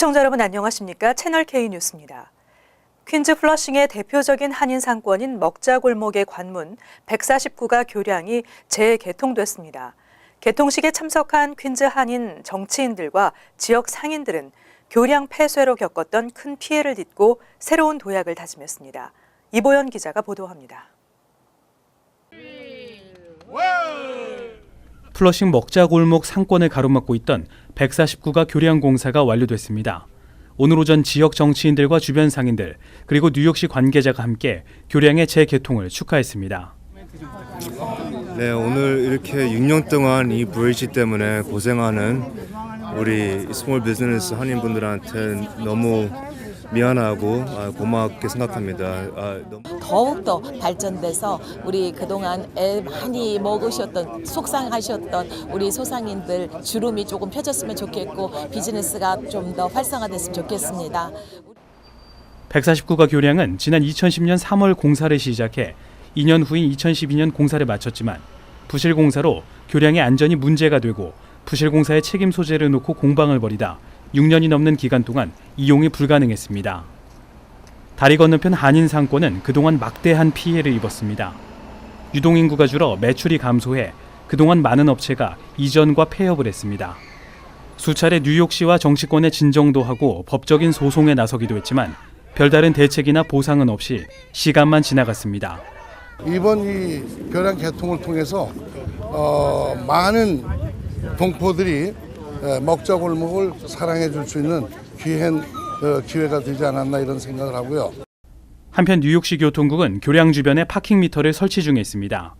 시청자 여러분 안녕하십니까? 채널 K 뉴스입니다. 퀸즈 플러싱의 대표적인 한인 상권인 먹자골목의 관문 149가 교량이 재개통됐습니다. 개통식에 참석한 퀸즈 한인 정치인들과 지역 상인들은 교량 폐쇄로 겪었던 큰 피해를 딛고 새로운 도약을 다짐했습니다. 이보연 기자가 보도합니다. 플러싱 먹자골목 상권을 가로막고 있던 149가 교량 공사가 완료됐습니다. 오늘 오전 지역 정치인들과 주변 상인들 그리고 뉴욕시 관계자가 함께 교량의 재개통을 축하했습니다. 네, 오늘 이렇게 6년 동안 이 브리지 때문에 고생하는 우리 스몰 비즈니스 한인분들한테 너무 미안하고 고맙게 생각합니다. 더욱더 발전돼서 우리 그동안 애 많이 먹으셨던 속상하셨던 우리 소상인들 주름이 조금 펴졌으면 좋겠고 비즈니스가 좀 더 활성화됐으면 좋겠습니다. 149가 교량은 지난 2010년 3월 공사를 시작해 2년 후인 2012년 공사를 마쳤지만 부실 공사로 교량의 안전이 문제가 되고 부실 공사의 책임 소재를 놓고 공방을 벌이다 6년이 넘는 기간 동안 이용이 불가능했습니다. 다리 건너편 한인 상권은 그동안 막대한 피해를 입었습니다. 유동인구가 줄어 매출이 감소해 그동안 많은 업체가 이전과 폐업을 했습니다. 수차례 뉴욕시와 정치권에 진정도 하고 법적인 소송에 나서기도 했지만 별다른 대책이나 보상은 없이 시간만 지나갔습니다. 이번 이 교량 개통을 통해서 많은 동포들이 먹자골목을 사랑해 줄 수 있는 귀한 기회가 되지 않았나 이런 생각을 하고요. 한편 뉴욕시 교통국은 교량 주변에 파킹 미터를 설치 중에 있습니다.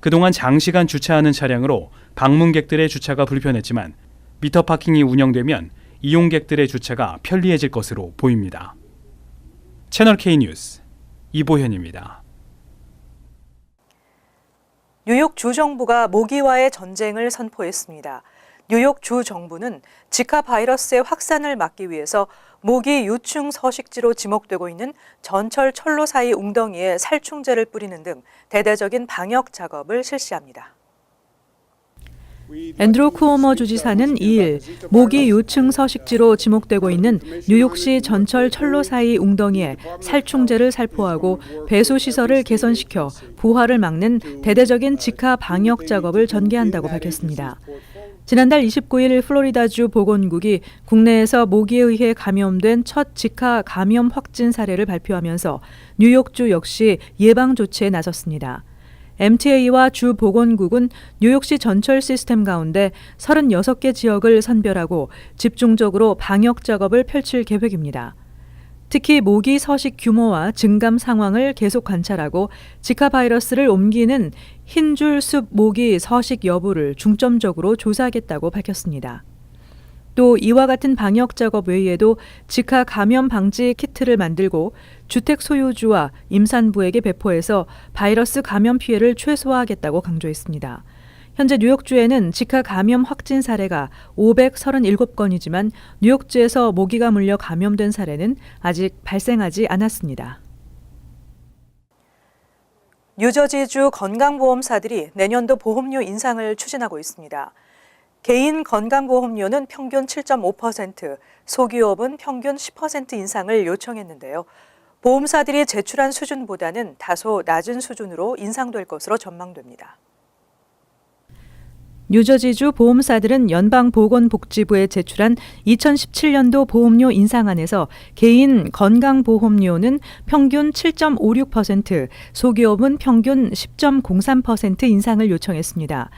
그동안 장시간 주차하는 차량으로 방문객들의 주차가 불편했지만 미터 파킹이 운영되면 이용객들의 주차가 편리해질 것으로 보입니다. 채널 K 뉴스 이보현입니다. 뉴욕 주정부가 모기와의 전쟁을 선포했습니다. 뉴욕 주정부는 지카 바이러스의 확산을 막기 위해서 모기 유충 서식지로 지목되고 있는 전철 철로 사이 웅덩이에 살충제를 뿌리는 등 대대적인 방역 작업을 실시합니다. 앤드루 쿠오모 주지사는 2일 모기 유충 서식지로 지목되고 있는 뉴욕시 전철 철로 사이 웅덩이에 살충제를 살포하고 배수 시설을 개선시켜 부화를 막는 대대적인 지카 방역 작업을 전개한다고 밝혔습니다. 지난달 29일 플로리다주 보건국이 국내에서 모기에 의해 감염된 첫 지카 감염 확진 사례를 발표하면서 뉴욕주 역시 예방 조치에 나섰습니다. MTA와 주 보건국은 뉴욕시 전철 시스템 가운데 36개 지역을 선별하고 집중적으로 방역 작업을 펼칠 계획입니다. 특히 모기 서식 규모와 증감 상황을 계속 관찰하고 지카 바이러스를 옮기는 흰줄 숲 모기 서식 여부를 중점적으로 조사하겠다고 밝혔습니다. 또 이와 같은 방역 작업 외에도 지카 감염 방지 키트를 만들고 주택 소유주와 임산부에게 배포해서 바이러스 감염 피해를 최소화하겠다고 강조했습니다. 현재 뉴욕주에는 지카 감염 확진 사례가 537건이지만 뉴욕주에서 모기가 물려 감염된 사례는 아직 발생하지 않았습니다. 뉴저지주 건강보험사들이 내년도 보험료 인상을 추진하고 있습니다. 개인 건강보험료는 평균 7.5%, 소기업은 평균 10% 인상을 요청했는데요. 보험사들이 제출한 수준보다는 다소 낮은 수준으로 인상될 것으로 전망됩니다. 뉴저지주 보험사들은 연방보건복지부에 제출한 2017년도 보험료 인상안에서 개인 건강보험료는 평균 7.56%, 소기업은 평균 10.03% 인상을 요청했습니다.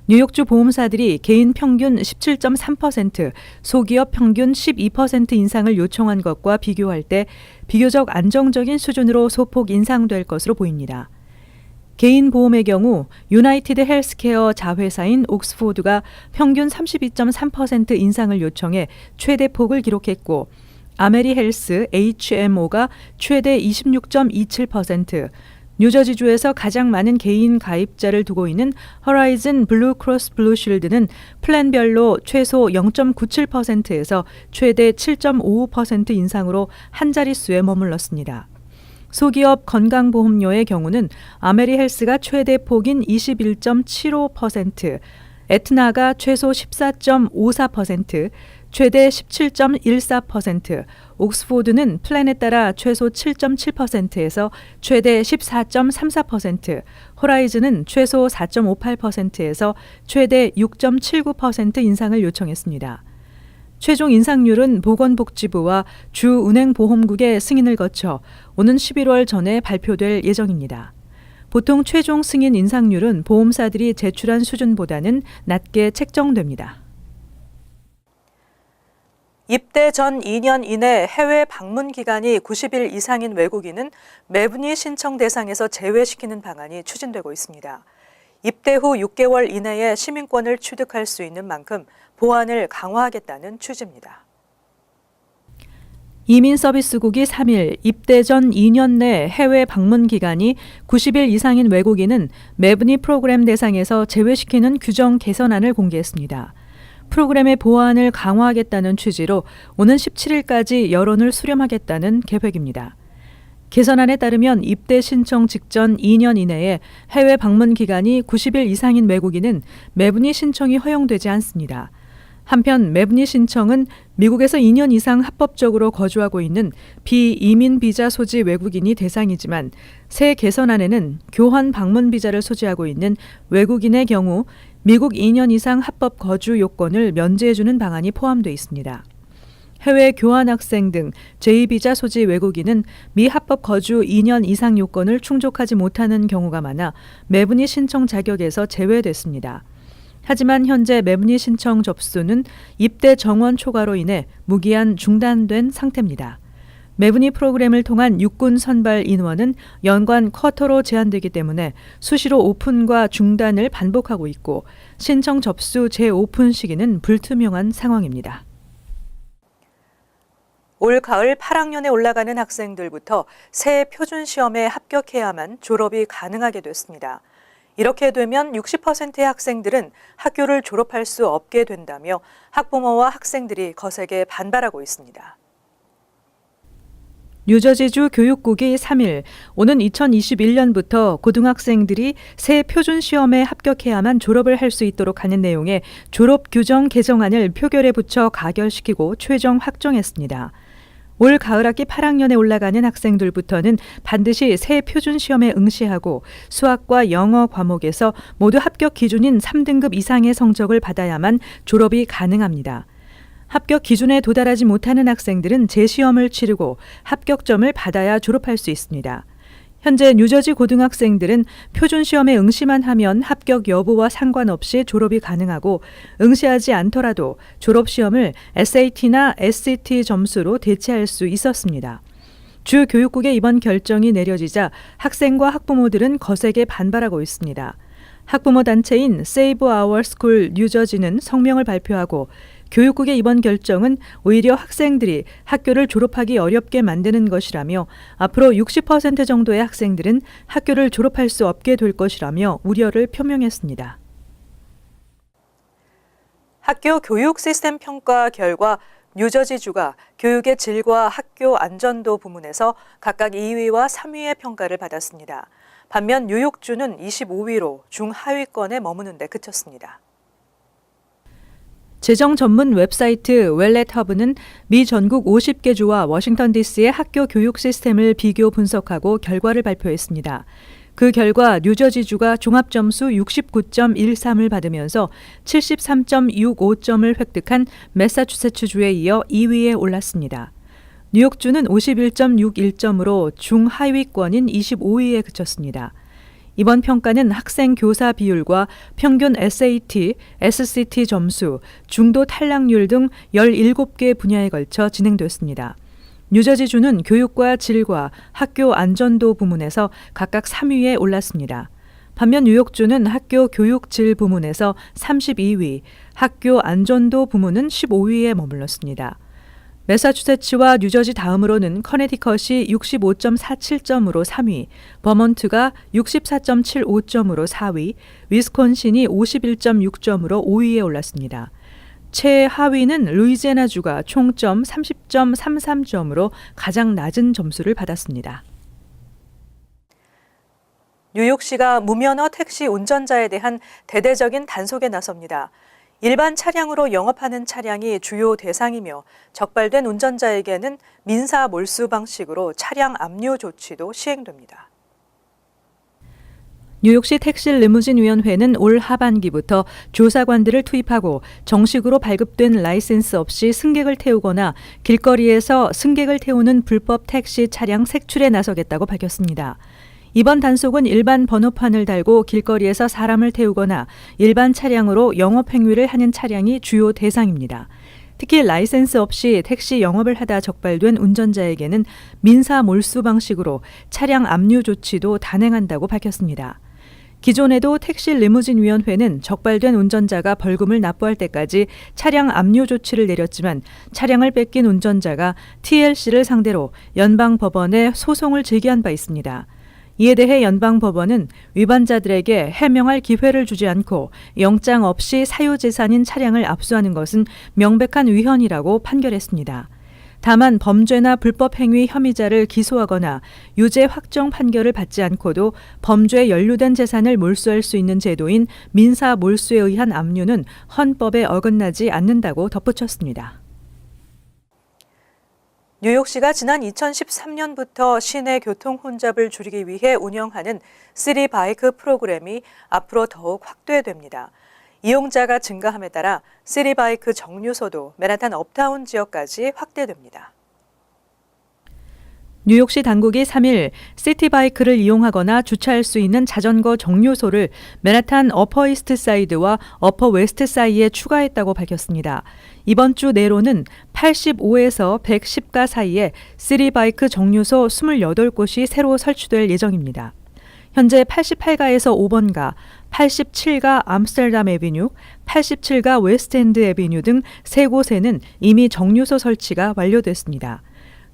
뉴욕주 보험사들이 개인 평균 17.3%, 소기업 평균 12% 인상을 요청한 것과 비교할 때 비교적 안정적인 수준으로 소폭 인상될 것으로 보입니다. 개인 보험의 경우 유나이티드 헬스케어 자회사인 옥스포드가 평균 32.3% 인상을 요청해 최대 폭을 기록했고 아메리헬스 HMO가 최대 26.27%, 뉴저지주에서 가장 많은 개인 가입자를 두고 있는 허라이즌 블루크로스 블루쉴드는 플랜별로 최소 0.97%에서 최대 7.55% 인상으로 한 자릿수에 머물렀습니다. 소기업 건강보험료의 경우는 아메리헬스가 최대 폭인 21.75%, 에트나가 최소 14.54%, 최대 17.14%, 옥스포드는 플랜에 따라 최소 7.7%에서 최대 14.34%, 호라이즌은 최소 4.58%에서 최대 6.79% 인상을 요청했습니다. 최종 인상률은 보건복지부와 주 은행보험국의 승인을 거쳐 오는 11월 전에 발표될 예정입니다. 보통 최종 승인 인상률은 보험사들이 제출한 수준보다는 낮게 책정됩니다. 입대 전 2년 이내 해외 방문 기간이 90일 이상인 외국인은 매분위 신청 대상에서 제외시키는 방안이 추진되고 있습니다. 입대 후 6개월 이내에 시민권을 취득할 수 있는 만큼 보완을 강화하겠다는 취지입니다. 이민서비스국이 3일 입대 전 2년 내 해외 방문 기간이 90일 이상인 외국인은 매분위 프로그램 대상에서 제외시키는 규정 개선안을 공개했습니다. 프로그램의 보완을 강화하겠다는 취지로 오는 17일까지 여론을 수렴하겠다는 계획입니다. 개선안에 따르면 입대 신청 직전 2년 이내에 해외 방문 기간이 90일 이상인 외국인은 매분위 신청이 허용되지 않습니다. 한편 매분위 신청은 미국에서 2년 이상 합법적으로 거주하고 있는 비이민 비자 소지 외국인이 대상이지만 새 개선안에는 교환 방문 비자를 소지하고 있는 외국인의 경우 미국 2년 이상 합법 거주 요건을 면제해주는 방안이 포함되어 있습니다. 해외 교환학생 등 제2비자 소지 외국인은 미합법 거주 2년 이상 요건을 충족하지 못하는 경우가 많아 매분위 신청 자격에서 제외됐습니다. 하지만 현재 매분위 신청 접수는 입대 정원 초과로 인해 무기한 중단된 상태입니다. 매분위 프로그램을 통한 육군 선발 인원은 연간 쿼터로 제한되기 때문에 수시로 오픈과 중단을 반복하고 있고 신청 접수 재오픈 시기는 불투명한 상황입니다. 올 가을 8학년에 올라가는 학생들부터 새 표준 시험에 합격해야만 졸업이 가능하게 됐습니다. 이렇게 되면 60%의 학생들은 학교를 졸업할 수 없게 된다며 학부모와 학생들이 거세게 반발하고 있습니다. 뉴저지주 교육국이 3일 오는 2021년부터 고등학생들이 새 표준 시험에 합격해야만 졸업을 할 수 있도록 하는 내용의 졸업 규정 개정안을 표결에 붙여 가결시키고 최종 확정했습니다. 올 가을 학기 8학년에 올라가는 학생들부터는 반드시 새 표준 시험에 응시하고 수학과 영어 과목에서 모두 합격 기준인 3등급 이상의 성적을 받아야만 졸업이 가능합니다. 합격 기준에 도달하지 못하는 학생들은 재시험을 치르고 합격점을 받아야 졸업할 수 있습니다. 현재 뉴저지 고등학생들은 표준 시험에 응시만 하면 합격 여부와 상관없이 졸업이 가능하고 응시하지 않더라도 졸업 시험을 SAT나 SCT 점수로 대체할 수 있었습니다. 주 교육국의 이번 결정이 내려지자 학생과 학부모들은 거세게 반발하고 있습니다. 학부모 단체인 Save Our School 뉴저지는 성명을 발표하고 교육국의 이번 결정은 오히려 학생들이 학교를 졸업하기 어렵게 만드는 것이라며 앞으로 60% 정도의 학생들은 학교를 졸업할 수 없게 될 것이라며 우려를 표명했습니다. 학교 교육 시스템 평가 결과 뉴저지주가 교육의 질과 학교 안전도 부문에서 각각 2위와 3위의 평가를 받았습니다. 반면 뉴욕주는 25위로 중하위권에 머무는 데 그쳤습니다. 재정 전문 웹사이트 웰렛허브는 미 전국 50개 주와 워싱턴 DC의 학교 교육 시스템을 비교 분석하고 결과를 발표했습니다. 그 결과 뉴저지주가 종합점수 69.13을 받으면서 73.65점을 획득한 매사추세츠주에 이어 2위에 올랐습니다. 뉴욕주는 51.61점으로 중하위권인 25위에 그쳤습니다. 이번 평가는 학생 교사 비율과 평균 SAT, SCT 점수, 중도 탈락률 등 17개 분야에 걸쳐 진행됐습니다. 뉴저지주는 교육과 질과 학교 안전도 부문에서 각각 3위에 올랐습니다. 반면 뉴욕주는 학교 교육 질 부문에서 32위, 학교 안전도 부문은 15위에 머물렀습니다. 매사추세츠와 뉴저지 다음으로는 커네티컷이 65.47점으로 3위, 버몬트가 64.75점으로 4위, 위스콘신이 51.6점으로 5위에 올랐습니다. 최하위는 루이지애나주가 총점 30.33점으로 가장 낮은 점수를 받았습니다. 뉴욕시가 무면허 택시 운전자에 대한 대대적인 단속에 나섭니다. 일반 차량으로 영업하는 차량이 주요 대상이며 적발된 운전자에게는 민사 몰수 방식으로 차량 압류 조치도 시행됩니다. 뉴욕시 택시 리무진 위원회는 올 하반기부터 조사관들을 투입하고 정식으로 발급된 라이센스 없이 승객을 태우거나 길거리에서 승객을 태우는 불법 택시 차량 색출에 나서겠다고 밝혔습니다. 이번 단속은 일반 번호판을 달고 길거리에서 사람을 태우거나 일반 차량으로 영업 행위를 하는 차량이 주요 대상입니다. 특히 라이센스 없이 택시 영업을 하다 적발된 운전자에게는 민사 몰수 방식으로 차량 압류 조치도 단행한다고 밝혔습니다. 기존에도 택시 리무진 위원회는 적발된 운전자가 벌금을 납부할 때까지 차량 압류 조치를 내렸지만 차량을 뺏긴 운전자가 TLC를 상대로 연방법원에 소송을 제기한 바 있습니다. 이에 대해 연방법원은 위반자들에게 해명할 기회를 주지 않고 영장 없이 사유재산인 차량을 압수하는 것은 명백한 위헌이라고 판결했습니다. 다만 범죄나 불법 행위 혐의자를 기소하거나 유죄 확정 판결을 받지 않고도 범죄에 연루된 재산을 몰수할 수 있는 제도인 민사 몰수에 의한 압류는 헌법에 어긋나지 않는다고 덧붙였습니다. 뉴욕시가 지난 2013년부터 시내 교통 혼잡을 줄이기 위해 운영하는 시티 바이크 프로그램이 앞으로 더욱 확대됩니다. 이용자가 증가함에 따라 시티 바이크 정류소도 맨하탄 업타운 지역까지 확대됩니다. 뉴욕시 당국이 3일 시티바이크를 이용하거나 주차할 수 있는 자전거 정류소를 맨하탄 어퍼 이스트 사이드와 어퍼 웨스트 사이에 추가했다고 밝혔습니다. 이번 주 내로는 85에서 110가 사이에 시티바이크 정류소 28곳이 새로 설치될 예정입니다. 현재 88가에서 5번가, 87가 암스테르담 애비뉴, 87가 웨스트엔드 애비뉴 등 3곳에는 이미 정류소 설치가 완료됐습니다.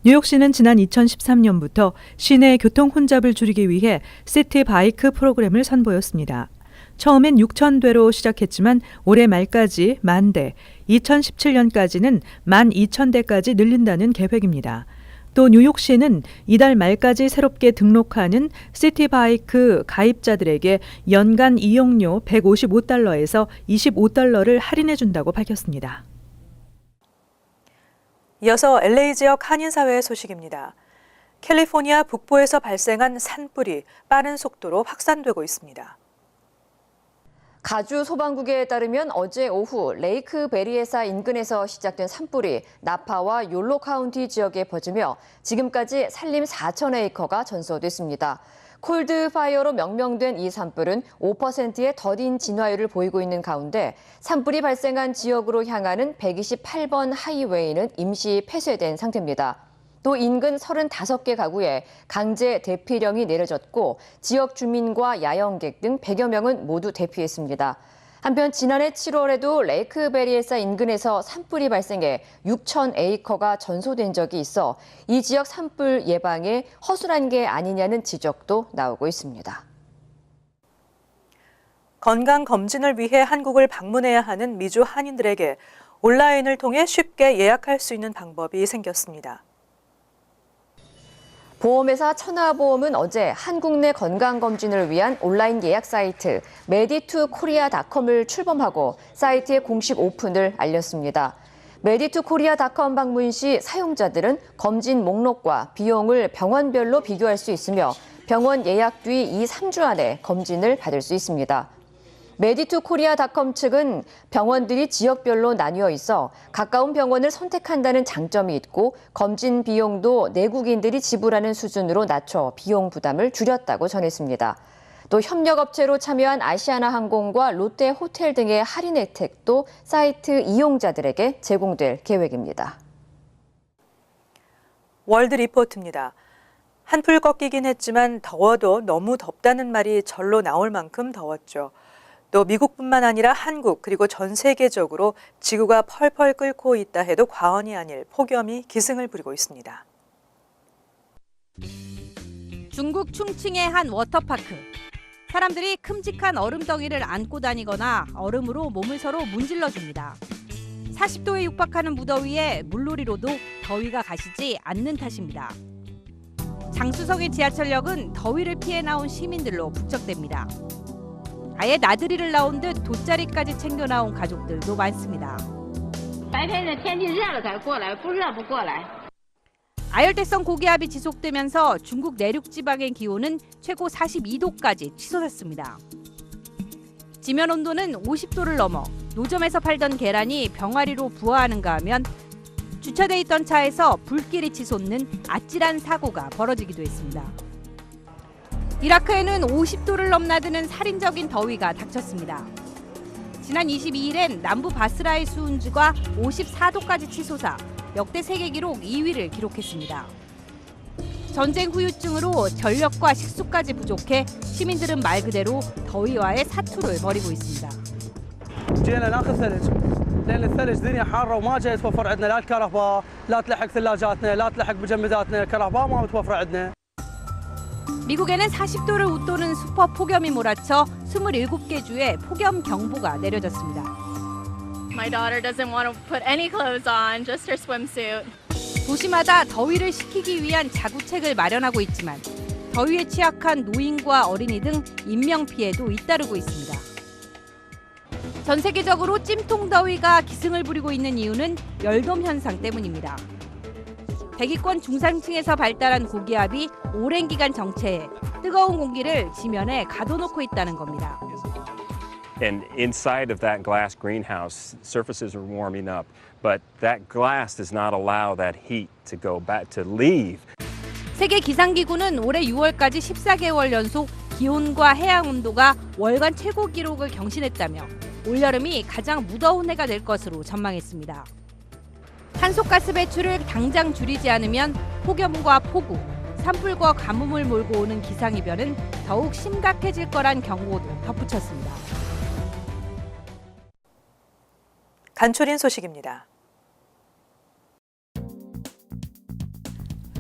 뉴욕시는 지난 2013년부터 시내 교통 혼잡을 줄이기 위해 시티 바이크 프로그램을 선보였습니다. 처음엔 6,000대로 시작했지만 올해 말까지 10,000대, 2017년까지는 12,000대까지 늘린다는 계획입니다. 또 뉴욕시는 이달 말까지 새롭게 등록하는 시티바이크 가입자들에게 연간 이용료 155달러에서 25달러를 할인해 준다고 밝혔습니다. 이어서 LA 지역 한인사회 소식입니다. 캘리포니아 북부에서 발생한 산불이 빠른 속도로 확산되고 있습니다. 가주 소방국에 따르면 어제 오후 레이크 베리에사 인근에서 시작된 산불이 나파와 욜로 카운티 지역에 퍼지며 지금까지 산림 4,000에이커가 전소됐습니다. 콜드 파이어로 명명된 이 산불은 5%의 더딘 진화율을 보이고 있는 가운데 산불이 발생한 지역으로 향하는 128번 하이웨이는 임시 폐쇄된 상태입니다. 또 인근 35개 가구에 강제 대피령이 내려졌고 지역 주민과 야영객 등 100여 명은 모두 대피했습니다. 한편 지난해 7월에도 레이크베리에사 인근에서 산불이 발생해 6,000에이커가 전소된 적이 있어 이 지역 산불 예방에 허술한 게 아니냐는 지적도 나오고 있습니다. 건강검진을 위해 한국을 방문해야 하는 미주 한인들에게 온라인을 통해 쉽게 예약할 수 있는 방법이 생겼습니다. 보험회사 천하보험은 어제 한국 내 건강검진을 위한 온라인 예약 사이트 메디투코리아.com을 출범하고 사이트의 공식 오픈을 알렸습니다. 메디투코리아.com 방문 시 사용자들은 검진 목록과 비용을 병원별로 비교할 수 있으며 병원 예약 뒤 2-3주 안에 검진을 받을 수 있습니다. 메디투코리아.com 측은 병원들이 지역별로 나뉘어 있어 가까운 병원을 선택한다는 장점이 있고 검진 비용도 내국인들이 지불하는 수준으로 낮춰 비용 부담을 줄였다고 전했습니다. 또 협력업체로 참여한 아시아나항공과 롯데호텔 등의 할인 혜택도 사이트 이용자들에게 제공될 계획입니다. 월드리포트입니다. 한풀 꺾이긴 했지만 더워도 너무 덥다는 말이 절로 나올 만큼 더웠죠. 또 미국뿐만 아니라 한국 그리고 전 세계적으로 지구가 펄펄 끓고 있다 해도 과언이 아닐 폭염이 기승을 부리고 있습니다. 중국 충칭의 한 워터파크. 사람들이 큼직한 얼음덩이를 안고 다니거나 얼음으로 몸을 서로 문질러줍니다. 40도에 육박하는 무더위에 물놀이로도 더위가 가시지 않는 탓입니다. 장수성의 지하철역은 더위를 피해 나온 시민들로 북적댑니다. 아예 나들이를 나온 듯 돗자리까지 챙겨 나온 가족들도 많습니다. 아열대성 고기압이 지속되면서 중국 내륙 지방의 기온은 최고 42도까지 치솟았습니다. 지면 온도는 50도를 넘어 노점에서 팔던 계란이 병아리로 부화하는가 하면 주차돼 있던 차에서 불길이 치솟는 아찔한 사고가 벌어지기도 했습니다. 이라크에는 50도를 넘나드는 살인적인 더위가 닥쳤습니다. 지난 22일엔 남부 바스라의 수은지가 54도까지 치솟아 역대 세계 기록 2위를 기록했습니다. 전쟁 후유증으로 전력과 식수까지 부족해 시민들은 말 그대로 더위와의 사투를 벌이고 있습니다. جينا ناخذ ثلج لان الثلج دنيا حاره وما جاي يتوفر عندنا لا الكهرباء لا تلحق ثلاجاتنا لا تلحق مجمداتنا الكهرباء ما متوفر عندنا. 미국에는 40도를 웃도는 슈퍼 폭염이 몰아쳐 27개 주에 폭염 경보가 내려졌습니다. My daughter doesn't want to put any clothes on, just her swimsuit. 도시마다 더위를 식히기 위한 자구책을 마련하고 있지만 더위에 취약한 노인과 어린이 등 인명 피해도 잇따르고 있습니다. 전 세계적으로 찜통 더위가 기승을 부리고 있는 이유는 열돔 현상 때문입니다. 대기권 중산층에서 발달한 고기압이 오랜 기간 정체해 뜨거운 공기를 지면에 가둬놓고 있다는 겁니다. And inside of that glass greenhouse, surfaces are warming up, but that glass does not allow that heat to go back, to leave. 세계 기상기구는 올해 6월까지 14개월 연속 기온과 해양 온도가 월간 최고 기록을 경신했다며 올여름이 가장 무더운 해가 될 것으로 전망했습니다. 탄소가스 배출을 당장 줄이지 않으면 폭염과 폭우, 산불과 가뭄을 몰고 오는 기상이변은 더욱 심각해질 거란 경고도 덧붙였습니다. 간추린 소식입니다.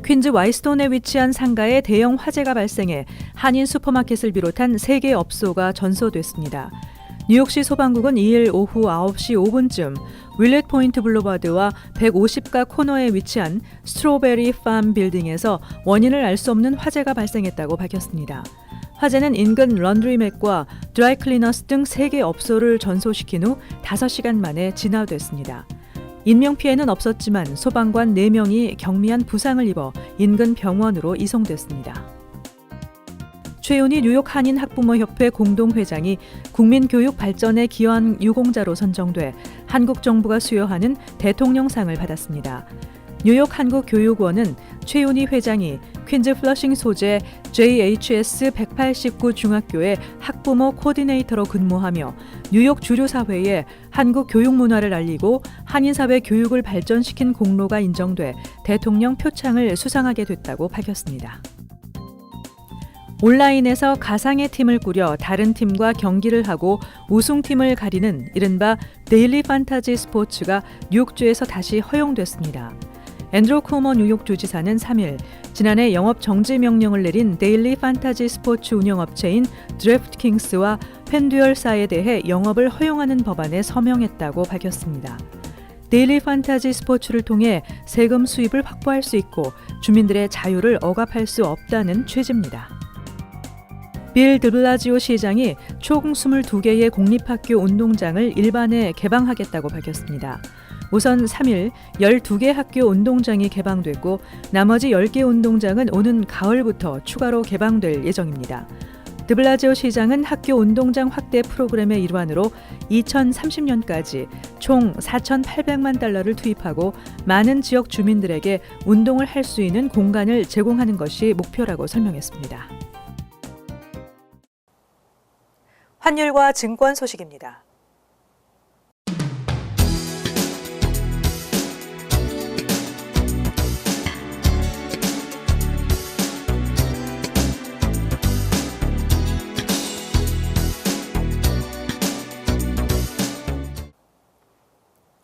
퀸즈 와이스톤에 위치한 상가에 대형 화재가 발생해 한인 슈퍼마켓을 비롯한 3개 업소가 전소됐습니다. 뉴욕시 소방국은 2일 오후 9시 5분쯤 윌렛 포인트 블루바드와 150가 코너에 위치한 스트로베리 팜 빌딩에서 원인을 알 수 없는 화재가 발생했다고 밝혔습니다. 화재는 인근 런드리맥과 드라이클리너스 등 3개 업소를 전소시킨 후 5시간 만에 진화됐습니다. 인명피해는 없었지만 소방관 4명이 경미한 부상을 입어 인근 병원으로 이송됐습니다. 최윤희 뉴욕 한인 학부모협회 공동회장이 국민교육 발전에 기여한 유공자로 선정돼 한국 정부가 수여하는 대통령상을 받았습니다. 뉴욕 한국교육원은 최윤희 회장이 퀸즈 플러싱 소재 JHS 189 중학교의 학부모 코디네이터로 근무하며 뉴욕 주류사회에 한국 교육 문화를 알리고 한인사회 교육을 발전시킨 공로가 인정돼 대통령 표창을 수상하게 됐다고 밝혔습니다. 온라인에서 가상의 팀을 꾸려 다른 팀과 경기를 하고 우승팀을 가리는 이른바 데일리 판타지 스포츠가 뉴욕주에서 다시 허용됐습니다. 앤드루 쿠오모 뉴욕주지사는 3일 지난해 영업 정지 명령을 내린 데일리 판타지 스포츠 운영업체인 드래프트킹스와 팬듀얼사에 대해 영업을 허용하는 법안에 서명했다고 밝혔습니다. 데일리 판타지 스포츠를 통해 세금 수입을 확보할 수 있고 주민들의 자유를 억압할 수 없다는 취지입니다. 빌 드블라지오 시장이 총 22개의 공립학교 운동장을 일반에 개방하겠다고 밝혔습니다. 우선 3일 12개 학교 운동장이 개방되고 나머지 10개 운동장은 오는 가을부터 추가로 개방될 예정입니다. 드블라지오 시장은 학교 운동장 확대 프로그램의 일환으로 2030년까지 총 4,800만 달러를 투입하고 많은 지역 주민들에게 운동을 할 수 있는 공간을 제공하는 것이 목표라고 설명했습니다. 환율과 증권 소식입니다.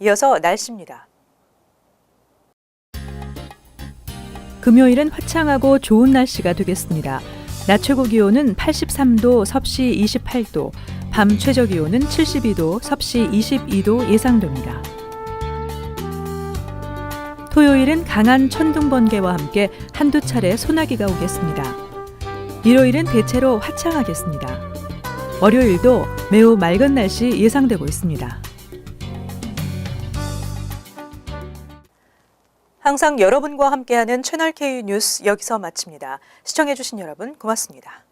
이어서 날씨입니다. 금요일은 화창하고 좋은 날씨가 되겠습니다. 낮 최고 기온은 83도, 섭씨 28도, 밤 최저 기온은 72도, 섭씨 22도 예상됩니다. 토요일은 강한 천둥 번개와 함께 한두 차례 소나기가 오겠습니다. 일요일은 대체로 화창하겠습니다. 월요일도 매우 맑은 날씨 예상되고 있습니다. 항상 여러분과 함께하는 채널K 뉴스 여기서 마칩니다. 시청해주신 여러분 고맙습니다.